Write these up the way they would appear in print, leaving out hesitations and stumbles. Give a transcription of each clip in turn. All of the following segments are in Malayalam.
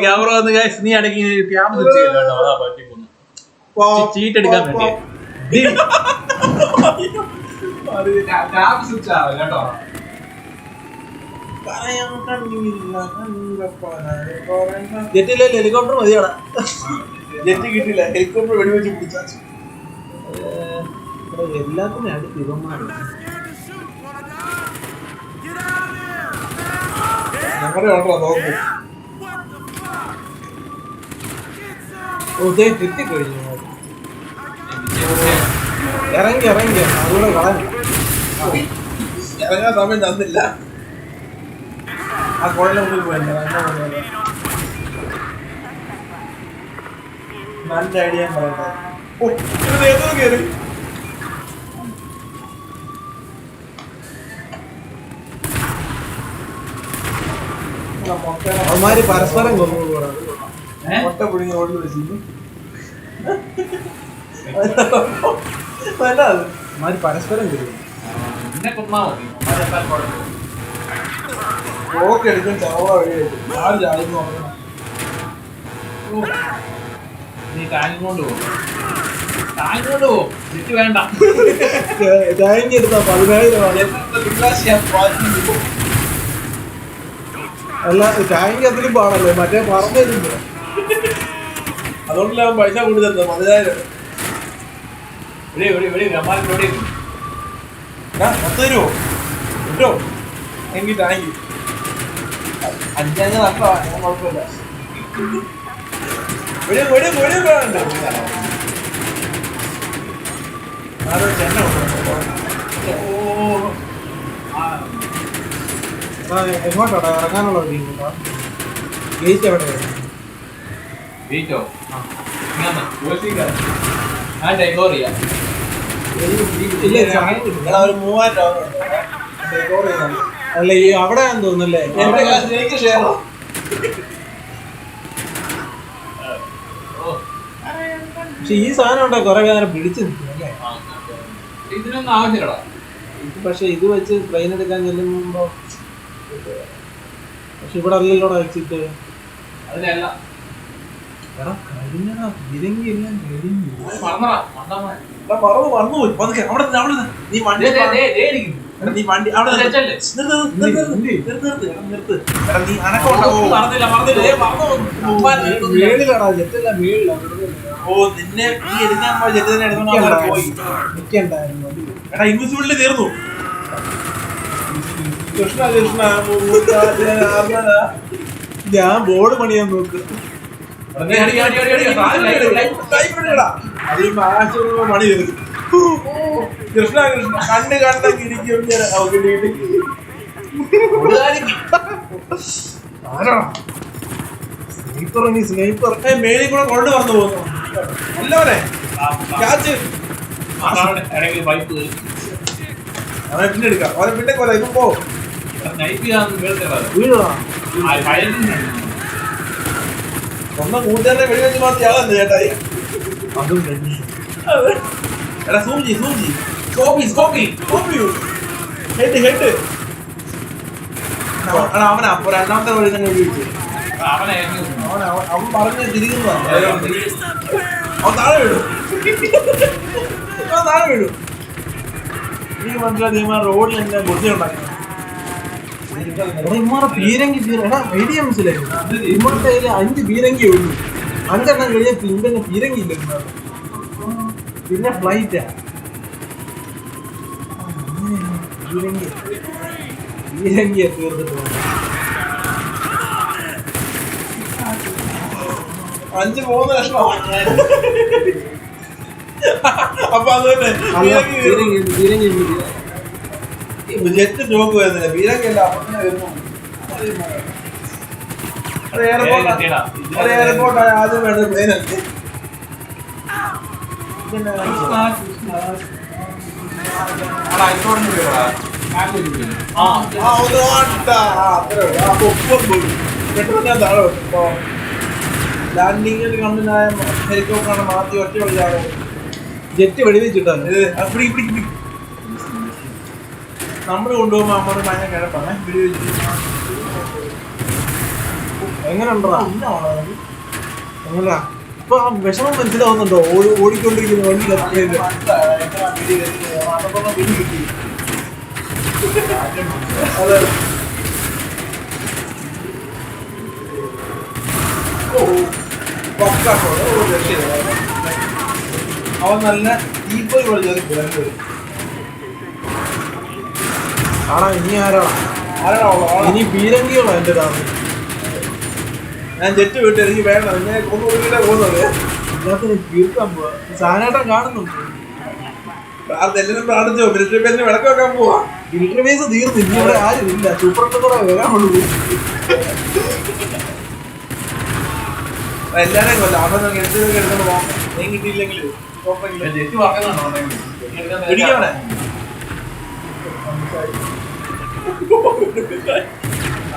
ക്യാമറ വന്ന് നീ അടക്കി ക്യാമറ സ്വിച്ച് ചെയ്യല്ലോ. അതാ പറ്റി പോന്നു ചീറ്റ് എടുക്കാൻ വേണ്ടി സ്വിച്ച് ആവും കേട്ടോ. ജെറ്റില്ല ഹെലികോപ്റ്റർ മതിയാടാ. ജെറ്റ് കിട്ടില്ല, ഹെലികോപ്റ്റർ വെടിവെച്ച് പിടിച്ചാ എല്ലാത്തിനും അടുത്ത് ഇവന്മാര് ഞങ്ങളുടെ ഉണ്ടോ നോക്കും. എത്തിക്കഴിഞ്ഞു. ഇറങ്ങി അതുകൂടെ കളഞ്ഞു. ഇറങ്ങാൻ സമയം തന്നില്ല. ആ കുഴലിന്റെ മുന്നിൽ പോയില്ല. നല്ല ഐഡിയ പറയട്ടെ. കയറി അവന്മാര് പരസ്പരം കൊന്നു. മുട്ട പിടിഞ്ഞ് ഓടി വെച്ചിട്ട് അവന്മാര് പരസ്പരം കൊന്നു. ബ്ലോക്ക് എടുക്കും. ചവള വഴി ആര് ചാടുന്നു നോക്കണം. നീ ടാങ്ക് കൊണ്ട് പോകും വേണ്ട. ടാങ്ക് എടുത്താ 17,000. അല്ല ടാങ്ക് അതിലും പാടല്ലേ, മറ്റേ പറന്നില്ല. അതുകൊണ്ടല്ല അവൻ പൈസ കൊടുത്തത് 10,000. 10 രൂപ കിട്ടോ എങ്കിൽ ടാങ്ക് 5 നഷ്ടമാണ്. ഞാൻ കുഴപ്പമില്ല. ആരോ ചെന്ന എങ്ങോട്ടാ ഇറങ്ങാനുള്ള ഗേറ്റ് എവിടെ? ഗേറ്റോ ഒരു 3000 രൂപ അല്ല ഈ അവിടെ തോന്നുന്നല്ലേ. എനിക്ക് ഷെയർ പക്ഷെ ഈ സാധനം ഉണ്ടോ കൊറേ നേരം പിടിച്ചു നിൽക്കും അല്ലേ. ഇതിനൊന്നും ആവശ്യമില്ലടാ. പക്ഷെ ഇത് വെച്ച് ട്രെയിൻ എടുക്കാൻ ചെല്ലുമ്പോ പക്ഷെ ഇവിടെ അല്ലല്ലോടാ വെച്ചിട്ട് അതിനല്ല കഴിഞ്ഞടാ വിരങ്ങി എല്ലാം കഴിഞ്ഞു. മറന്നു വന്നുപോയി. അവിടെ നീ വണ്ടി നീ വണ്ടി അവിടെ നീ മേളിലാടാ ജെറ്റല്ല മേളിലാ. ഓ നിന്നെ നീ എടുക്കാൻ പോയ ജെറ്റ് തന്നെ എടുക്കാൻ പോയി. നിൽക്കണ്ടായിരുന്നു. എടാ ഇൻവിസിബിലിറ്റി തീർന്നു. കൃഷ്ണ ഞാൻ ബോർഡ് പണിയാൻ നോക്ക്. മണി തീർന്നു. കൃഷ്ണ കണ്ട് കണ്ടൊക്കെ ഇരിക്കും. സ്നൈപ്പർ മേളിൽ കൂടെ കൊണ്ട് വന്നു പോകുന്നു. എല്ലാവരെ അവനെ പിന്നെ എടുക്കാം. അവനെ പിന്നെ കൊല ഇപ്പൊ പോ. സ്വന്തം കൂട്ടുകാരനെ വെടിവെച്ച് മാറ്റി ആളല്ലേ ചേട്ടായി. എടാ സൂചി ഹെഡ് അവനാ അപ്പൊ രണ്ടാമത്തെ വഴി തന്നെ വെടിവെച്ചു. അവൻ പറഞ്ഞ് തിരിക്കുന്നതാണ്. അവൻ താഴെ വീഴും. നീ മനസ്സിലാ റോഡിൽ എന്നെ ബുദ്ധിയുണ്ടാക്കണം. പീരങ്കി ഐഡിയ മനസ്സിലായി. ഇമ്മത്തെ 5 പീരങ്കി ഉള്ളു. 5 എണ്ണം കഴിഞ്ഞാൽ പിന്നെ പീരങ്കി ഇല്ല. പിന്നെ ഫ്ലൈറ്റാ പീരങ്കിയെ തീർത്തിട്ട് 5 പോകുന്ന ലക്ഷണമാണ്. അപ്പൊ അത് തന്നെ ജെറ്റ് സ്റ്റോക്ക് വരുന്നില്ല. പീരങ്കല്ല അപ്പത്തന്നെ വരുന്നു. എയർപോർട്ടായ ആദ്യം വേണ്ടത് പ്ലെയിനല്ലേ. ലാൻഡിങ്ങിൽ കണ്ടിനായ ഹെലികോപ്റ്ററാണ് മാറ്റി ഒറ്റ വിളിച്ചാണ് ജെറ്റ് വെടിവെച്ചിട്ടാണ്. നമ്മൾ കൊണ്ടുപോകുമ്പോൾ നമ്മൾ ഭയങ്കര കിഴപ്പാണ്. എങ്ങനെയുണ്ടോ എങ്ങനെയാ ഇപ്പൊ ആ വിഷമം മനസ്സിലാവുന്നുണ്ടോ ഓടിക്കൊണ്ടിരിക്കുന്ന വണ്ടി കത്തിയതിന്റെ അതെ അവൻ നല്ല ഈപ്പോയി പോലെ ആടാ ഇനി ആരാടാ ഇനി പീരങ്കികളോ എന്റെ രാത്രി ഞാൻ ജെറ്റ് വിട്ട് എനിക്ക് വേണം എന്നെ കൊന്നുകൂടിയിട്ടാ പോകുന്നത് എല്ലാത്തിനും തീർക്കാൻ പോവാ സാധനമായിട്ടാ കാണുന്നുണ്ട് എല്ലാരും പ്രാർത്ഥിച്ചോ മിലിറ്ററി ബേസിന് വിളക്ക് വെക്കാൻ പോവാ മിലിറ്ററി ബേസ് തീർന്നു ഇനി ഇവിടെ ആരും ഇല്ല സൂപ്പറിന്റെ കൂടെ വരാനുള്ളൂ എല്ലാരെയും കൊല്ലം അവൻ എന്തൊക്കെ എടുത്തോണ്ട് പോകാം നീ കിട്ടിയില്ലെങ്കിൽ ജെറ്റ് പറയുന്നുണ്ടോ പിടിക്കണേ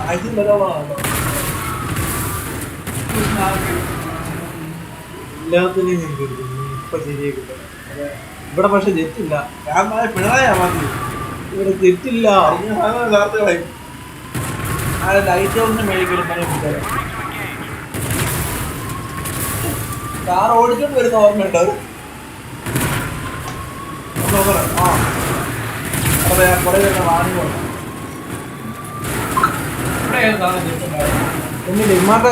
ആഴ്ച വരാമാണോ എല്ലാത്തിനും ഞാൻ കരുതുന്നു ഇപ്പൊ ശരിയാക്കില്ല ഇവിടെ പക്ഷെ ജെറ്റില്ല ഞാൻ പിണറായാ മതി ഇവിടെ ജെറ്റില്ല കളയും ആ ലൈറ്റ് ഒന്ന് മേടിക്കലും കാർ ഓടിച്ചോണ്ട് വരുന്ന ഓർമ്മയുണ്ട് ആ അതെ കുറെ പേരുടെ വാങ്ങി എന്നിട്ട് ഇമാരുടെ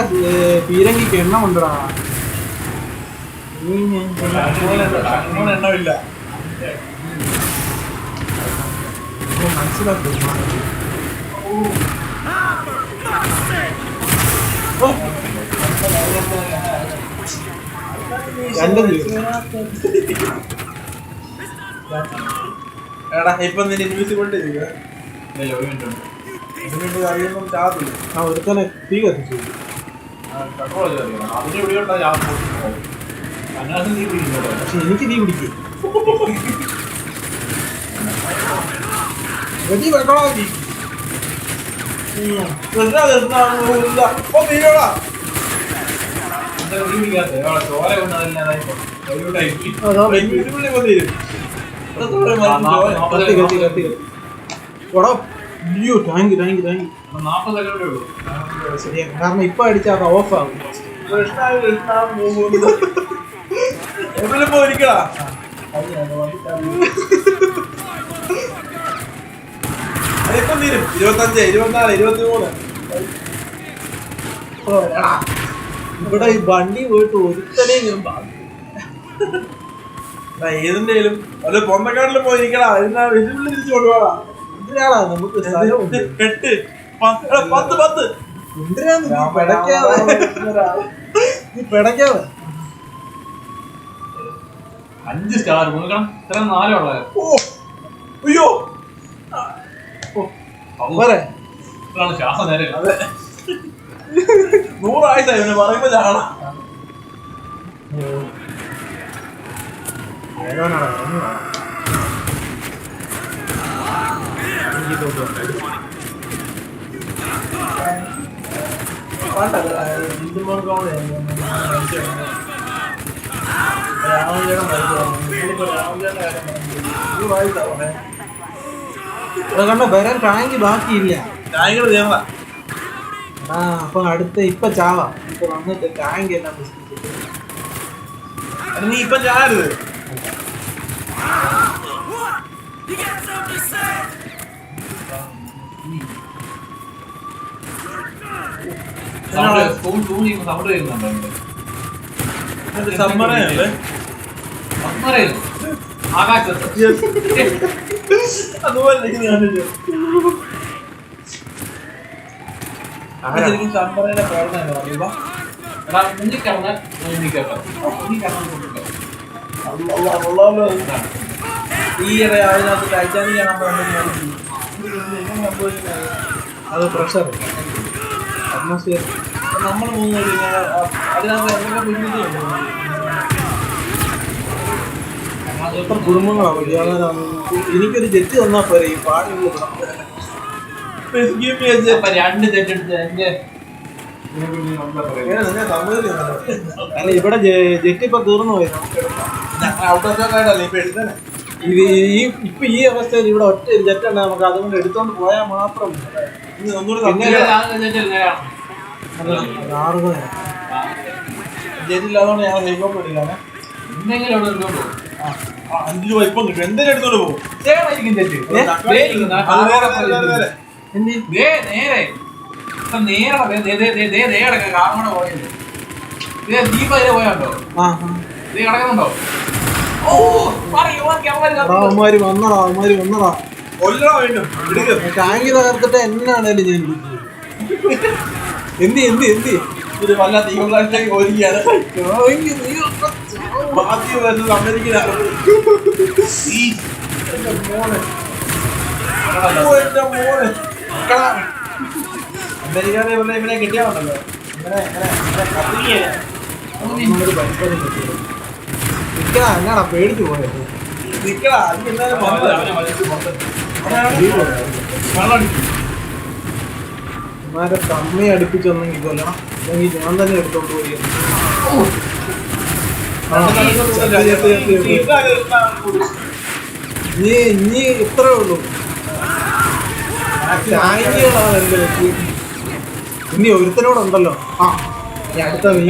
പീരങ്കിക്ക് എണ്ണം ഉണ്ടടാ എണ്ണമില്ല മനസ്സിലാക്കി എടാ ഇപ്പൊ നിന്റെ ഇൻവിസിബിലിറ്റി ചെയ്യുക അറിയുമ്പം ചാത്തില്ല ആ ഒരുത്തനെ തീ കത്തിച്ചു പക്ഷെ എനിക്ക് തീ പിടിക്കും വെടി വെക്കണോ തീ കത്തി കത്തി കത്തി ഓടാ അയ്യോ താങ്ക് താങ്ക് താങ്ക് 40 സെക്കൻഡേ ഉള്ളൂ ശരിയാ കാരണം ഇപ്പൊ അടിച്ചാൽ അത് ഓഫ് ആകും എവിടെ പോയിരിക്കടാ അതിപ്പം തീരും 25 24 23 ഇവിടെ ഈ വണ്ടി പോയിട്ട് ഒരുത്തനെ ഞാൻ ഏതിന്റെയും വല്ല പൊന്തക്കാട്ടിലും പോയിരിക്കടാ എന്നാ വെല്ലുവിളി തിരിച്ചു കൊണ്ടുപോടാ എന്തിനാടാ നമുക്ക് സ്ഥലമുണ്ട് 8 10 എന്തിനാന്ന് നീ പിടയ്ക്കാതെ നീ പിടയ്ക്കാതെ 5 സ്റ്റാർ നോക്കണം ഇത്ര 4 ഉള്ളത് അയ്യോ പോരെ ഇതാണ് ശ്വാസം നേരെ അതെ 100 ആയിട്ടാ ഇവന് പറയുമ്പോ ചാടാ ഏതാണാടാ കണ്ട വരാൻ ടാങ്ക് ബാക്കിയില്ല ടാങ്കൾ ചേർന്ന ആ അപ്പൊ അടുത്ത ഇപ്പൊ ചാവാം ഇപ്പൊ വന്നിട്ട് ടാങ്ക് എല്ലാം നീ ഇപ്പൊ ചാടരുത് സൗണ്ട് ചെയ്യുന്നുണ്ടോ സമ്മറല്ലേ ആകാശത്ത് അതുപോലെ ശരിക്കും സമ്മറയുടെ പ്രവർത്തനം എടാ മുന്നിക്കറങ്ങ ഈയിടെ അതിനകത്ത് ടൈറ്റാനിക് കാണാൻ അത് പ്രഷർ അറ്റ്മോസ്ഫിയർ നമ്മൾ മൂന്ന് അതിനകത്ത് എത്ര കുടുംബങ്ങളാണ് എനിക്കൊരു ജെറ്റ് തന്നാ പോരെ ഈ പാടുള്ള രണ്ട് തെറ്റെടുത്ത് എന്റെ അല്ല ഇവിടെ ജെറ്റ് ഇപ്പൊ തീർന്നു പോയി ഇത് ഇപ്പൊ ഈ അവസ്ഥയിൽ ഇവിടെ ഒറ്റ ജെറ്റ് ഉണ്ട് നമുക്ക് അതുകൊണ്ട് എടുത്തോണ്ട് പോയാൽ മാത്രം ജയിലില്ലാതുകൊണ്ട് ഞാൻ ഹെലികോപ്റ്റർ എടുക്കാണ്. എന്തെങ്കിലും അവിടെ എടുത്തോണ്ട് പോകും. 5 രൂപ ഇപ്പം കിട്ടും. എന്തെങ്കിലും എടുത്തോണ്ട് പോകും. ചേട്ടായിരിക്കും തെറ്റ്. ദേ ഇരിക്കുന്നു. അത് വേറെ. ദേ നേരെ. ഇപ്പൊ നേരെ കിടക്കുക. കാർമണ പോയത്. ദേ ദീപ ഇതിലെ പോയാണ്ടോ? ദേ കിടക്കുന്നുണ്ടോ? ഓ പറയൂ അവന്മാര് വന്നടാ കൊല്ലണോ വീണ്ടും എടുക്കും. ടാങ്കി തകർത്തിട്ട് എന്നാണേലും ഞാൻ എന്ത് ഒരു വല്ലാത്ത തീവ്രത്തിലേക്ക് ഒരുങ്ങിയാണ്. ബാക്കി വരുന്നത് അമേരിക്കയിലാണ്. അമേരിക്കയിലെ ഇവനെ കിട്ടിയാണല്ലോ. എന്നാടാ പേടിച്ചു പോയത് നിക്കടാ, അത് എന്തായാലും ഇമാരെ തമ്മി അടുപ്പിച്ചൊന്നെങ്കിൽ കൊല്ലണം, അല്ലെങ്കിൽ ഞാൻ തന്നെ എടുത്തോണ്ട് പോയി. ഇനി ഇത്രേ ഉള്ളൂ. ടാങ്കികളാണ് എന്റെ വെച്ച്. ഇനി ഒരുത്തനോടുണ്ടല്ലോ. ഇനി അടുത്ത നീ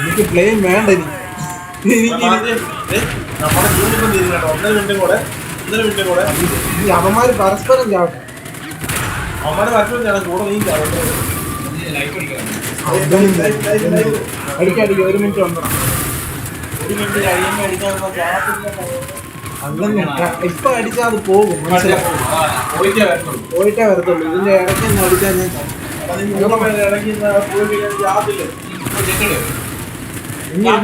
എനിക്ക് പ്ലെയിൻ വേണ്ട. ഇനി അവന്മാര് പരസ്പരം ചാവട്ടെ. അടിക്കടിക്ക് 1 മിനിറ്റ് ഉണ്ടോ? അങ്ങനെ ഇപ്പൊ അടിച്ചാൽ അത് പോകും, മനസ്സിലാവും. പോയിട്ടേ വരത്തുള്ളൂ. ഇതിന്റെ ഇടയ്ക്ക് തന്നെ അടിച്ചാൽ ഞാൻ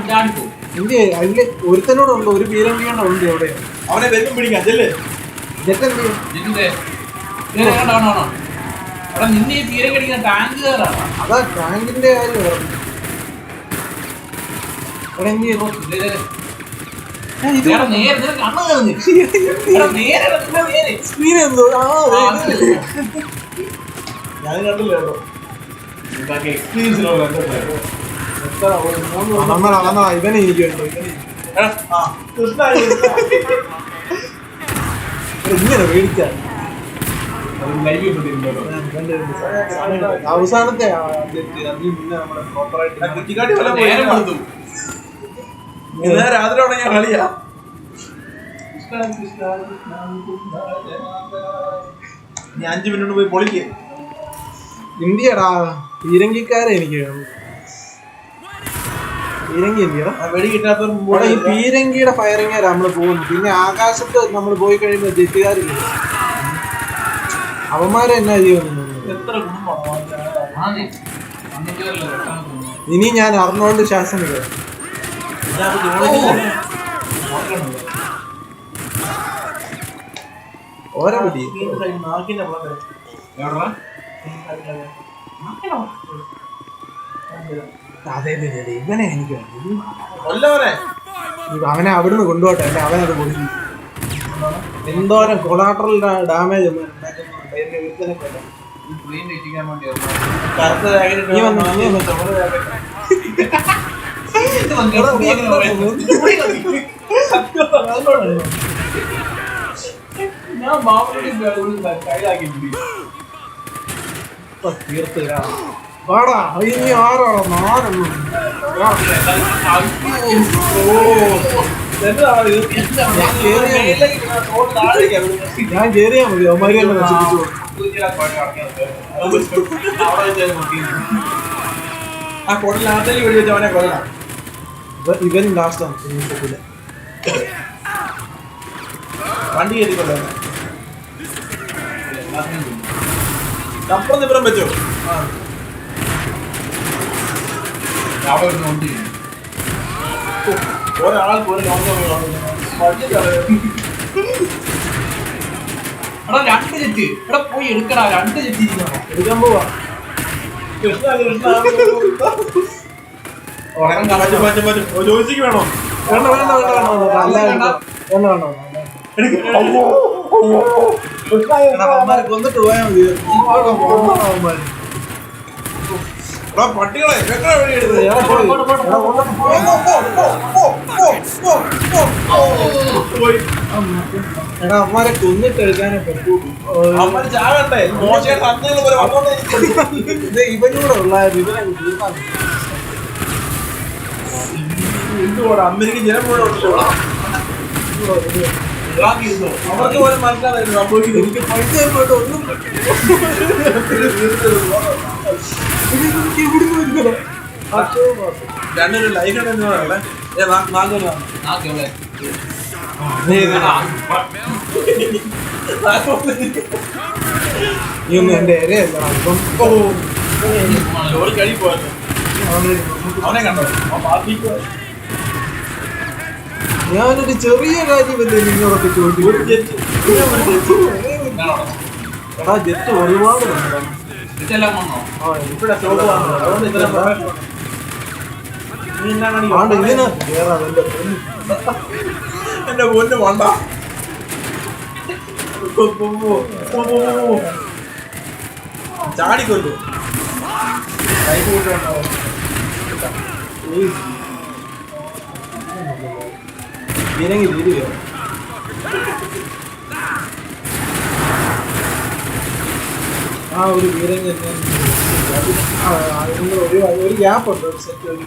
ഇന്ത്യ അതില് ഒരുത്തനോടുണ്ട്, ഒരു പീരങ്കിയുണ്ട് ഇവിടെ. അവനെ വെല്ലും പിടിക്കാം. ചെല്ലേ നിന്നെ ഈ തീരെ കടിക്കുന്ന ടാങ്കുകാരാണ്. അതാ ടാങ്കിന്റെ കാര്യം. ഞാൻ കണ്ടില്ലോ. ഇവനെ എനിക്കുണ്ടോ? ഇങ്ങനെ മേടിച്ചാ അവസാനത്തെ രാത്രി ഞാൻ കളിയാ. ഞാൻ 5 മിനിറ്റ് പോയി പൊളിക്ക്. ഇന്ത്യടാ പീരങ്കിക്കാരെ എനിക്ക് പീരങ്കി ഇന്ത്യടാ. വെടി കിട്ടാത്ത ഈ പീരങ്കിയുടെ ഫയറിങ്ങാണ് നമ്മള് പോകുന്നു. പിന്നെ ആകാശത്ത് നമ്മൾ പോയി കഴിയുമ്പോ ജെറ്റുകാരില്ല. അവന്മാരെ എന്നാ ചെയ്യുന്നു? ഇനി ഞാൻ അറിഞ്ഞോണ്ട് ശ്വാസം വിടും. ഓരോ പിടി അതെ ഇവനെ എനിക്ക് അവനെ അവിടുന്ന് കൊണ്ടുപോട്ടെ. അല്ലെ അവനത് കൊടുക്കും. എന്തോരം കൊളാട്രൽ ഡാമേജ് ഞാൻ ബാബുവിന്റെ കയ്യിലാക്കിയിട്ടുണ്ട്. തീർത്ത് വാടാ. ഇനി ആറാണോ? 4 ഞാൻ കേറിയാ മതി. അവന്മാര് തന്നെ നശിപ്പിച്ചു. ആ കൊടലാത്തേക്ക് വെടി വെച്ച് അവനെ കൊല്ലണം. ഇവൻ ലാസ്റ്റാണ്. വണ്ടി കയറ്റിക്കൊള്ളു. അപ്പുറം നിപ്പുറം വെച്ചോ. ഒരാൾക്ക് ഒരു എടാ 2 ജെറ്റ് ഇവിടെ പോയി എടുക്കടാ. 2 ജെറ്റ് എടുക്കാൻ പോവാ. ജോയിസിക്ക് വേണോ? വേണ്ട വേണ്ട വേണ്ട വേണ്ട അവന്മാരെ കൊന്നിട്ട് പോയാൽ മതി. പട്ടികളെ എത്ര പോയി. എടാ അമ്മാരെ കൊന്നിട്ട് എടുക്കാനേ പറ്റൂള്ളൂ. അവന്മാര് ചാകട്ടെ. മോശമായിട്ട് അന്നേരം പോലെ വന്നോണ്ടിരിക്കുന്നു. ഇത് ഇവനൂടെ ഉള്ളായിരുന്നു ഇവനെ തീർക്കാൻ എന്തുകൂടെ അമ്മയ്ക്ക് ജനം മുഴുവൻ ഒട്ടിച്ചോളാം. അവർക്ക് പോലും മനസ്സിലാകാൻ സംഭവിക്കുന്നു. എനിക്ക് പൈസ പോയിട്ട് ഒന്നും ഇവിടുന്ന് വരുന്നോ രണ്ടൊരു ലൈഫ് ഉണ്ടെന്നുള്ളേ. നീ ഒന്നും എന്റെ ഇരയല്ലടാ ഇപ്പം. ഒരു കഴി പോയല്ലോ. അവനെ കണ്ടോ? അവൻ പാർട്ടിക്ക് ഞാനൊരു ചെറിയ കാര്യമല്ലേ നിങ്ങളൊക്കെ ചോദിച്ചു. എടാ ജെറ്റ് ഒരുപാട് ഇതെല്ലാം വന്നോ? ഇവിടെ സ്റ്റോപ്പ് വന്നു. അതുകൊണ്ട് ഇത്ര പ്രൊഫഷണൽ. നീ എന്നാ ആണ്ട് കാണിക്കും? ഇങ്ങനെ കേറാം എന്റെ പൊന്ന്. എന്റെ പൊന്ന് വേണ്ട. ചാടിക്കൊല്ലു. കൈ കൂട്ടുണ്ടാവും. ഇല്ലെങ്കിൽ തിരികെ ആ ഒരു വീരങ്ങ ഒരു ഗ്യാപ്പ് ഉണ്ട് ഒരു സെറ്റ് ഒരു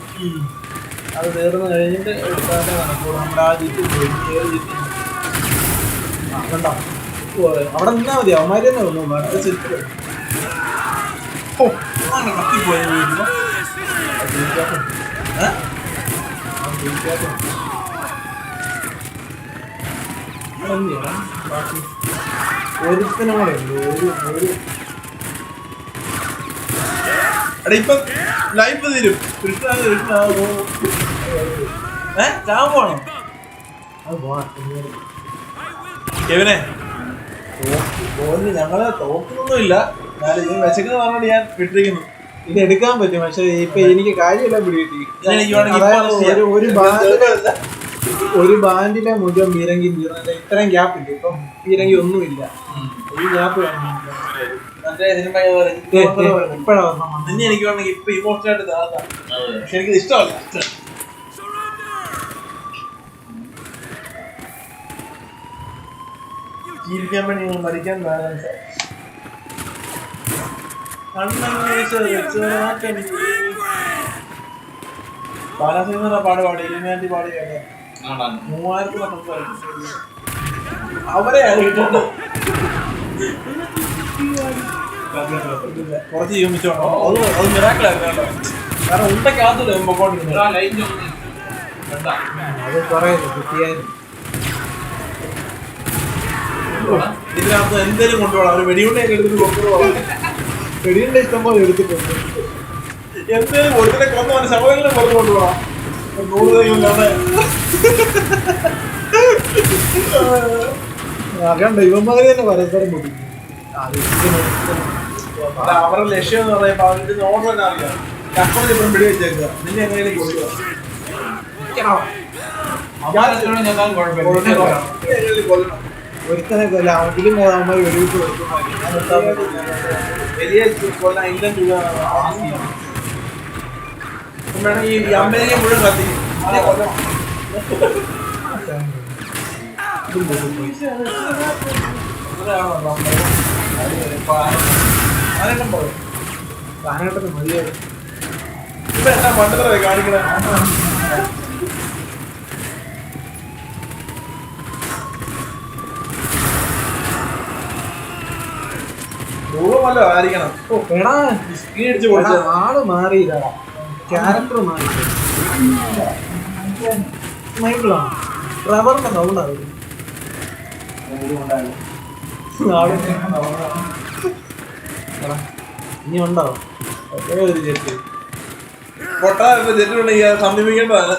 അത് തീർന്നു കഴിഞ്ഞിട്ട് എടുക്കാതെ നടക്കുള്ളൂ. നമ്മുടെ ആ ജിറ്റ് പോയി കണ്ടോ അവിടെ നിന്നാ മതി അവന്മാര് തന്നെ വന്നു അടുത്ത സെറ്റ് കത്തിപ്പോയി. ഒരുത്തനും കൂടെ ഉണ്ട് ഒരു എടാ ഇപ്പൊ ലൈഫ് തരും. ചാമ്പാണോ അത് പോണ കെവിനെ? തോന്നി ഞങ്ങളെ തോക്കുന്നൊന്നുമില്ല. എന്നാലും ഇത് വിശക്കുന്ന പറഞ്ഞോണ്ട് ഞാൻ വിട്ടിരിക്കുന്നു. ഇത് എടുക്കാൻ പറ്റും പക്ഷെ ഇപ്പൊ എനിക്ക് കാര്യമെല്ലാം പിടികിട്ടി. എനിക്ക് വേണമെങ്കിൽ അതായത് ഒരു ബാൻഡിലെ മുഴുവൻ പീരങ്കി തീർന്നില്ല. ഇത്രയും ഗ്യാപ്പ് ഇല്ല ഇപ്പം പീരങ്കി ഒന്നുമില്ല. ഈ ഗ്യാപ്പ് ഇപ്പഴാ നിന്നെ എനിക്ക് വേണമെങ്കിൽ ഇപ്പൊ ഇമോഷണൽ ആയിട്ട് താത്താം. പക്ഷെ എനിക്കിത് ഇഷ്ടമല്ല. ജീവിക്കാൻ വേണ്ടി നിങ്ങൾ മരിക്കാൻ ബാലാസിംഗ പാട് പാടി ഇലുമിനാറ്റി പാടി കേട്ടോ. 3000 അവരെ അറിയിട്ടുണ്ട്. കുറച്ച് ജീവിച്ചോണ്ടോ അത് മിറാക്കിളായിരുന്നു കേട്ടോ. കാരണം ഉണ്ടക്കകത്തില്ല പൊക്കോണ്ടിരുന്നത്. അത് പറയുന്നു കിട്ടിയായിരുന്നു. ഇതിനകത്ത് എന്തേലും കൊണ്ടുപോകണം. ഒരു വെടിയുണ്ടൊക്കെ എടുത്തിട്ട് കൊണ്ടുപോകണം. വെടിയുടെ ഇഷ്ടം പോലെ എടുത്തിട്ടുണ്ട്. എന്തേലും ഒരുത്തിനെ കൊന്നവന് ശവങ്ങളും പുറത്ത് കൊണ്ടുപോകണം. 100 കൈയില്ലാതെ അറിയണ്ട ഇവന്മാര് തന്നെ പരസ്പരം പൊട്ടിക്കും. അവരുടെ ലക്ഷ്യം എന്ന് പറയുമ്പോ അവരുടെ ഓർഡർ തന്നെ അറിയാം. കപ്പലിൽ ഇപ്പം വെടി വെച്ചേക്കുക. നിന്നെ എങ്ങനെയും കൊല്ലുക. ഒരുത്തനെ കൊല്ല അവങ്കിലും അവന്മാർ വെടിവിട്ട് കൊടുക്കും. വലിയ കൊല്ലാൻ ഇല്ലെന്ന് വേണമെങ്കിൽ ഈ അമ്മേനെ മുഴുവൻ കത്തി കൊല്ലണം. കാനഘട്ടത്തിൽ മതിയായി. ഇപ്പൊ എന്നാ മണ്ടത്തരവേ കാണിക്കണേ. ദൂരമല്ലോ ആയിരിക്കണം. എടാ സ്ക്രീൻ അടിച്ച് കൊടുത്തത്. ആള് മാറിയതാ. ക്യാരക്ടർ മാറി. മൈക്കിളാണ് ട്രെവറിന്റെ സൗണ്ടാണ്. ഇനി ഉണ്ടോ ഒരു ചെറ്റ് പൊട്ടാതെ ജെറ്റുണ്ടെങ്കിൽ സമീപിക്കേണ്ടതാണ്.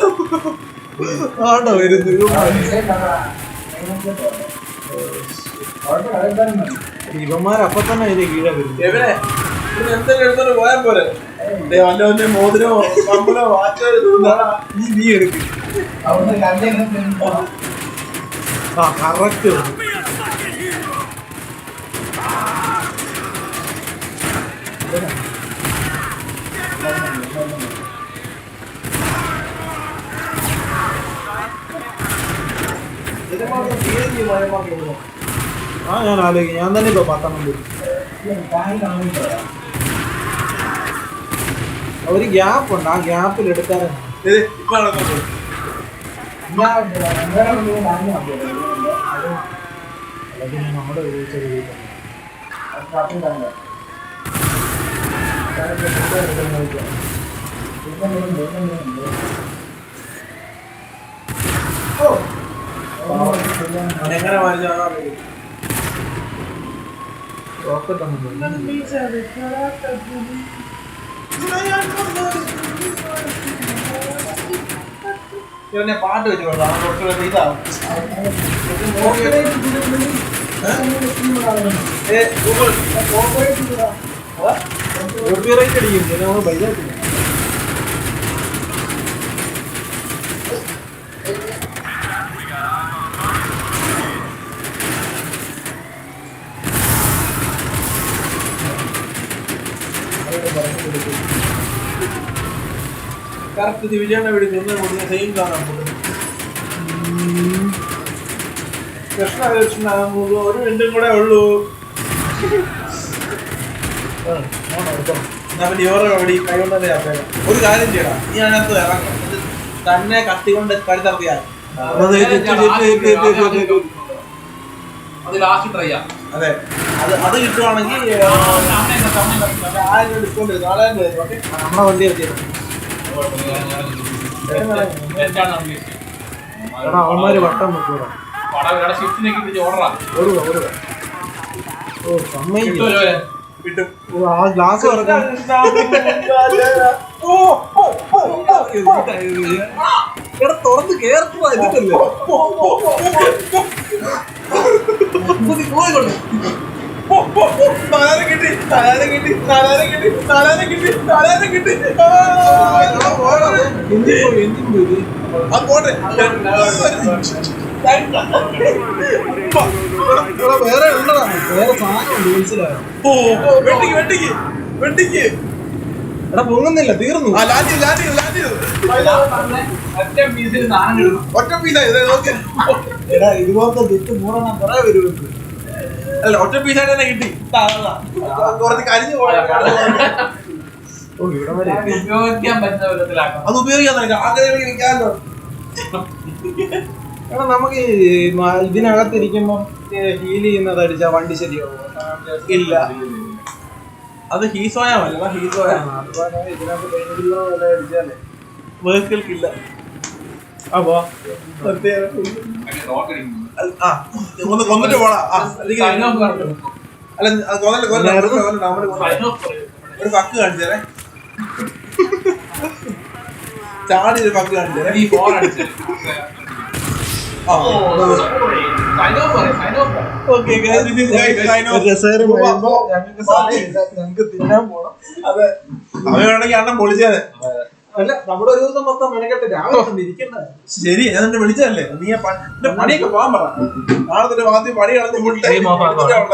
ആണ്ടോ വരുന്നു. ഇവന്മാരപ്പൊ തന്നെ അതിന്റെ കീഴെ വരുന്നു. എവനെ എന്തെങ്കിലും എടുത്തോണ്ട് പോയാൽ പോരെ. വല്ലവന്റെ മോതിരോ കമ്പലോ വാച്ചോ നീ എടുക്കും. ആ കറക്റ്റ് ആ ഞാൻ ആലോചിക്കും. ഞാൻ തന്നെ ഇപ്പൊ 10 വരും. ഒരു ഗ്യാപ്പ് ഉണ്ട്. ആ ഗ്യാപ്പിൽ എടുക്കാനാണ് നമ്മുടെ എങ്ങനെ വാങ്ങിച്ചാണോ റോക്കറ്റ് ഇവനെ പാട്ട് വെച്ചോളൂ കുറച്ചുകൂടെ ഇതാവും കോപ്പിറൈറ്റ് അടിക്കും. നമ്മൾ ബൈജാക്കില്ല. കറക്റ്റ് ദിവിജാണ് വിളിക്കുന്നത് സെയിം കാണാൻ പോകുന്നത് കൃഷ്ണ ഒരു മിനിറ്റും കൂടെ ഉള്ളൂ. കൈകൊണ്ട് തന്നെ അപ്പേരം ഒരു കാര്യം ചെയ്യണം. നീ അതിനകത്ത് ഇറങ്ങും തന്നെ കത്തിക്കൊണ്ട് കരുത്തറിയാൻ അത് ലാസ്റ്റ് ട്രൈ ചെയ്യാം. അതെ അത് കിട്ടുവാണെങ്കിൽ 1000 ഡിസ്കൗണ്ട് 4000 നമ്മളെ വണ്ടി എത്തിയത്. അവന്മാര് വട്ടം വെക്കൂടാ. ഓടുക. ഓ സമ്മതിക്കും. കിട്ടും. ആ ഗ്ലാസ് തുറക്കാൻ എടാ തുറന്ന് കേറപ്പോ ഇതിട്ടല്ലേ പോയിക്കൊണ്ട് എഞ്ചിൻ പോയി വേറെ ഉള്ളതാ. വേറെ സാധനം മനസ്സിലായോ? എടാ പൊങ്ങുന്നില്ല. തീർന്നു. ഒറ്റ പീസാ എടാ ഇതുപോലത്തെ തെറ്റ് 3 കുറെ വരുന്നുണ്ട്. അല്ല ഒറ്റ പീസായിട്ട് തന്നെ കിട്ടി. കുറച്ച് കരിഞ്ഞു പോയാ ഇവിടെ വരെ ഉപയോഗിക്കാൻ പറ്റുന്ന വിധത്തിലാക്കാം. അത് ഉപയോഗിക്കാൻ ആഗ്രഹം വെക്കാമല്ലോ. എടാ നമുക്ക് ഇതിനകത്തിരിക്കുമ്പോ ഹീൽ ചെയ്യുന്നത് അടിച്ചാ വണ്ടി ശരിയാവും? ഇല്ല അത് ഹീസോയമല്ല ഹീസോയ ഇതിനകത്ത് അടിച്ചാലേ വേർക്കൽക്കില്ല. അപ്പോ കൊന്നിട്ട് പോടാ. അല്ല ഒരു പക്ക് കാണിച്ചേരെ. ചാടി ഒരു പക്ക് കാണിച്ചേരെ. ഞങ്ങൾക്ക് തിന്നാൻ പോണം. അതെ അവയാണെങ്കിൽ അണ്ണം പൊളിച്ചേനെ. അല്ല നമ്മുടെ ഒരു ദിവസം മൊത്തം മെനക്കെട്ട് രാവിലെ ഇരിക്കണ്ട. ശരി ഞാൻ എന്നെ വിളിച്ചതല്ലേ. നീ പണിയൊക്കെ പോകാൻ പറ. നാളെ തന്നെ വാദ്യം പണി കളഞ്ഞ്